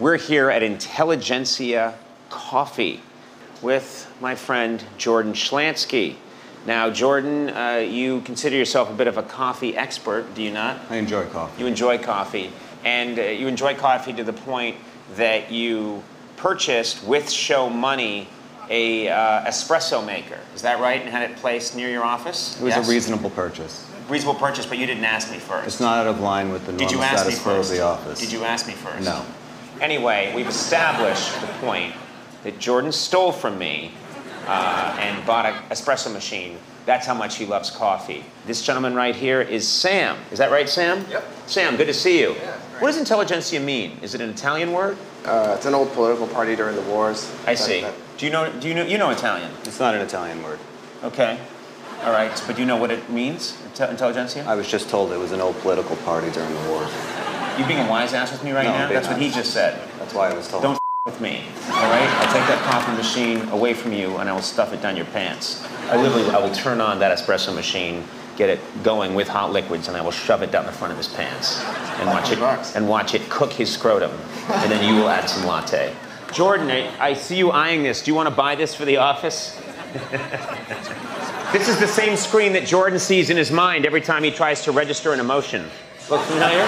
We're here at Intelligentsia Coffee with my friend Jordan Schlansky. Now, Jordan, you consider yourself a bit of a coffee expert, do you not? I enjoy coffee. You enjoy coffee. And you enjoy coffee to the point that you purchased, with show money, a espresso maker. Is that right? And had it placed near your office? It was a reasonable purchase. Reasonable purchase, but you didn't ask me first. It's not out of line with the normal status quo of the office. Did you ask me first? No. Anyway, we've established the point that Jordan stole from me and bought an espresso machine. That's how much he loves coffee. This gentleman right here is Sam. Is that right, Sam? Yep. Sam, good to see you. Yeah, right. What does intelligentsia mean? Is it an Italian word? It's an old political party during the wars. I see. Do you know Italian? It's not an Italian word. Okay. All right, but do you know what it means, intelligentsia? I was just told it was an old political party during the war. You being a wise ass with me right now? That's what he just said. That's why I was told. Don't with me, all right? I'll take that coffee machine away from you and I will stuff it down your pants. I will turn on that espresso machine, get it going with hot liquids, and I will shove it down the front of his pants and watch it cook his scrotum. And then you will add some latte. Jordan, I see you eyeing this. Do you want to buy this for the office? This is the same screen that Jordan sees in his mind every time he tries to register an emotion. Look familiar?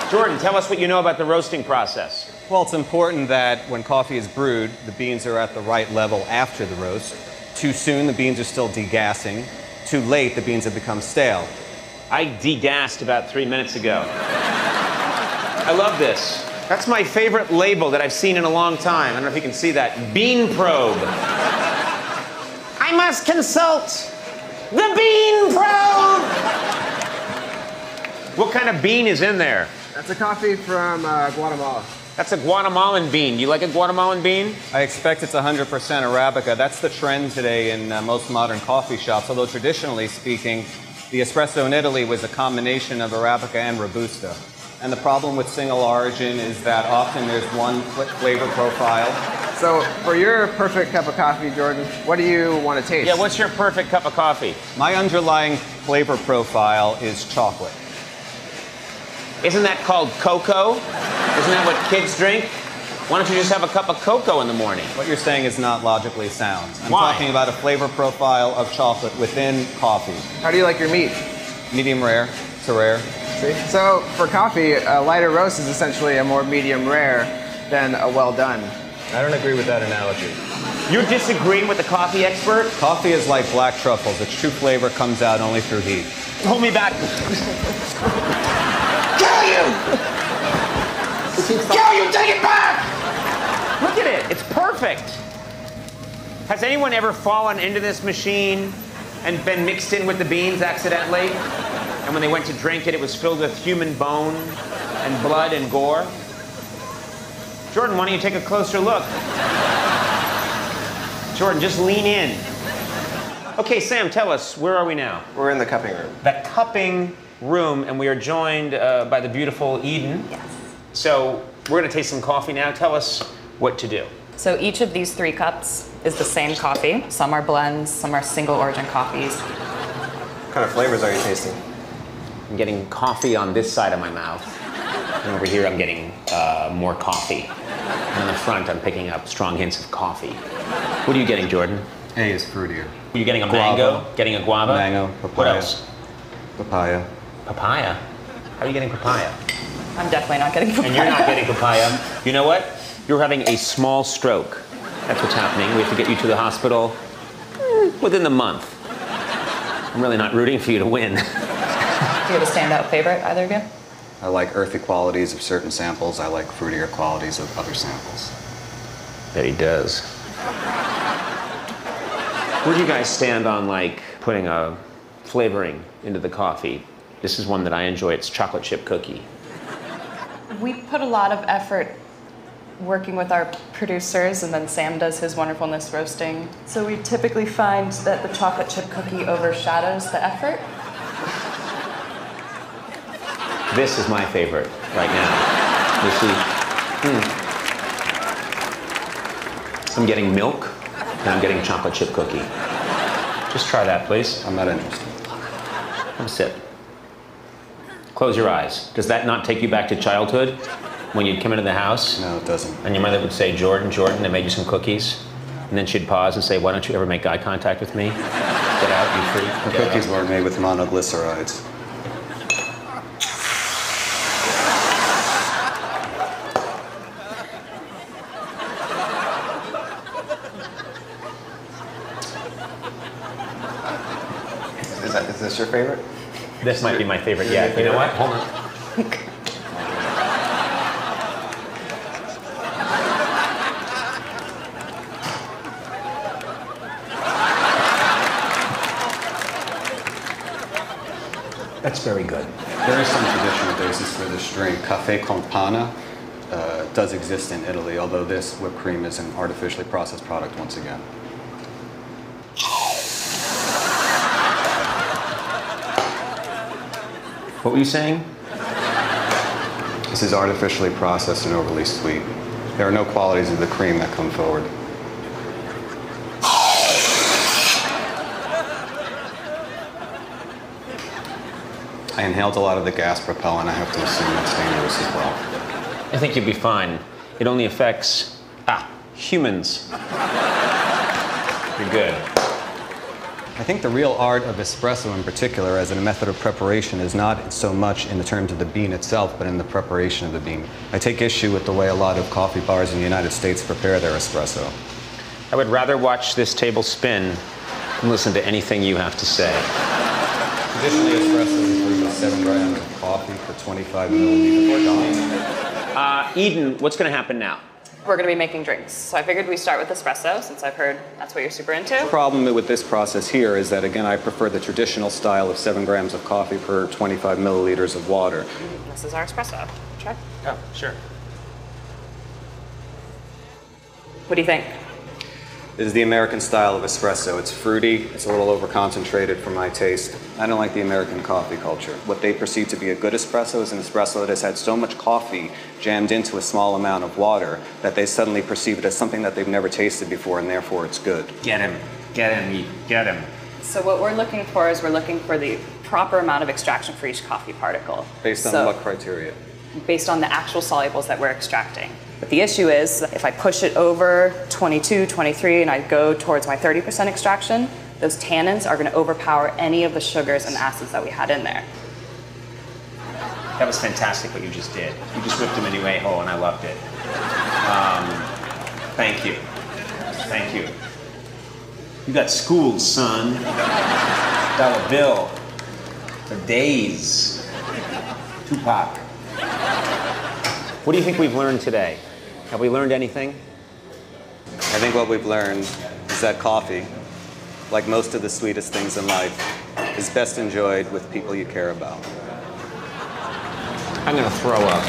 Jordan, tell us what you know about the roasting process. Well, it's important that when coffee is brewed, the beans are at the right level after the roast. Too soon, the beans are still degassing. Too late, the beans have become stale. I degassed about 3 minutes ago. I love this. That's my favorite label that I've seen in a long time. I don't know if you can see that. Bean probe. I must consult the bean probe. What kind of bean is in there? That's a coffee from Guatemala. That's a Guatemalan bean. You like a Guatemalan bean? I expect it's 100% Arabica. That's the trend today in most modern coffee shops, although traditionally speaking, the espresso in Italy was a combination of Arabica and Robusta. And the problem with single origin is that often there's one flavor profile. So, for your perfect cup of coffee, Jordan, what do you want to taste? Yeah, what's your perfect cup of coffee? My underlying flavor profile is chocolate. Isn't that called cocoa? Isn't that what kids drink? Why don't you just have a cup of cocoa in the morning? What you're saying is not logically sound. I'm Why? talking about a flavor profile of chocolate within coffee. How do you like your meat? Medium rare to rare. See? So, for coffee, a lighter roast is essentially a more medium rare than a well done. I don't agree with that analogy. You're disagreeing with the coffee expert? Coffee is like black truffles. Its true flavor comes out only through heat. Hold me back. Kill you! Kill you! Take it back! Look at it. It's perfect. Has anyone ever fallen into this machine and been mixed in with the beans accidentally? And when they went to drink it, it was filled with human bone and blood and gore? Jordan, why don't you take a closer look? Jordan, just lean in. Okay, Sam, tell us, where are we now? We're in the cupping room. The cupping room, and we are joined by the beautiful Eden. Yes. So we're going to taste some coffee now. Tell us what to do. So each of these 3 cups is the same coffee. Some are blends, some are single origin coffees. What kind of flavors are you tasting? I'm getting coffee on this side of my mouth. And over here, I'm getting more coffee. And on the front, I'm picking up strong hints of coffee. What are you getting, Jordan? A is fruitier. Are you getting a Guava. mango? Getting a guava? Mango, papaya. What else? Papaya. Papaya? How are you getting papaya? I'm definitely not getting papaya. And you're not getting papaya. You know what? You're having a small stroke. That's what's happening. We have to get you to the hospital within the month. I'm really not rooting for you to win. Do you have a standout favorite, either of you? I like earthy qualities of certain samples. I like fruitier qualities of other samples. Bet he does. Where do you guys stand on, like, putting a flavoring into the coffee? This is one that I enjoy. It's chocolate chip cookie. We put a lot of effort working with our producers, and then Sam does his wonderfulness roasting. So we typically find that the chocolate chip cookie overshadows the effort. This is my favorite right now. You see? I'm getting milk, and I'm getting chocolate chip cookie. Just try that, please. I'm not interested. Have a sip. Close your eyes. Does that not take you back to childhood when you'd come into the house? No, it doesn't. And your mother would say, Jordan, Jordan, I made you some cookies. And then she'd pause and say, why don't you ever make eye contact with me? Get out, you freak. The cookies were made with monoglycerides. Is this your favorite? This might be my favorite. Yeah, you know what? Hold on. That's very good. There is some traditional basis for this drink. Caffè con panna does exist in Italy, although this whipped cream is an artificially processed product once again. What were you saying? This is artificially processed and overly sweet. There are no qualities of the cream that come forward. I inhaled a lot of the gas propellant. I have to assume that's dangerous as well. I think you'd be fine. It only affects, humans. You're good. I think the real art of espresso in particular as a method of preparation is not so much in the terms of the bean itself, but in the preparation of the bean. I take issue with the way a lot of coffee bars in the United States prepare their espresso. I would rather watch this table spin than listen to anything you have to say. Traditionally, espresso is brewed with 7 grams of coffee per 25 milliliters. Eden, what's going to happen now? We're going to be making drinks. So I figured we start with espresso, since I've heard that's what you're super into. The problem with this process here is that, again, I prefer the traditional style of 7 grams of coffee per 25 milliliters of water. This is our espresso. Try. Oh, sure. What do you think? This is the American style of espresso. It's fruity, it's a little over-concentrated for my taste. I don't like the American coffee culture. What they perceive to be a good espresso is an espresso that has had so much coffee jammed into a small amount of water that they suddenly perceive it as something that they've never tasted before, and therefore it's good. Get him. Get him, Eden. Get him. So what we're looking for is we're looking for the proper amount of extraction for each coffee particle. Based on what criteria? Based on the actual solubles that we're extracting. But the issue is, if I push it over 22, 23, and I go towards my 30% extraction, those tannins are going to overpower any of the sugars and acids that we had in there. That was fantastic what you just did. You just whipped him a new a-hole, and I loved it. Thank you. Thank you. You got schooled, son. Dollar bill. For days. Tupac. What do you think we've learned today? Have we learned anything? I think what we've learned is that coffee, like most of the sweetest things in life, is best enjoyed with people you care about. I'm gonna throw up.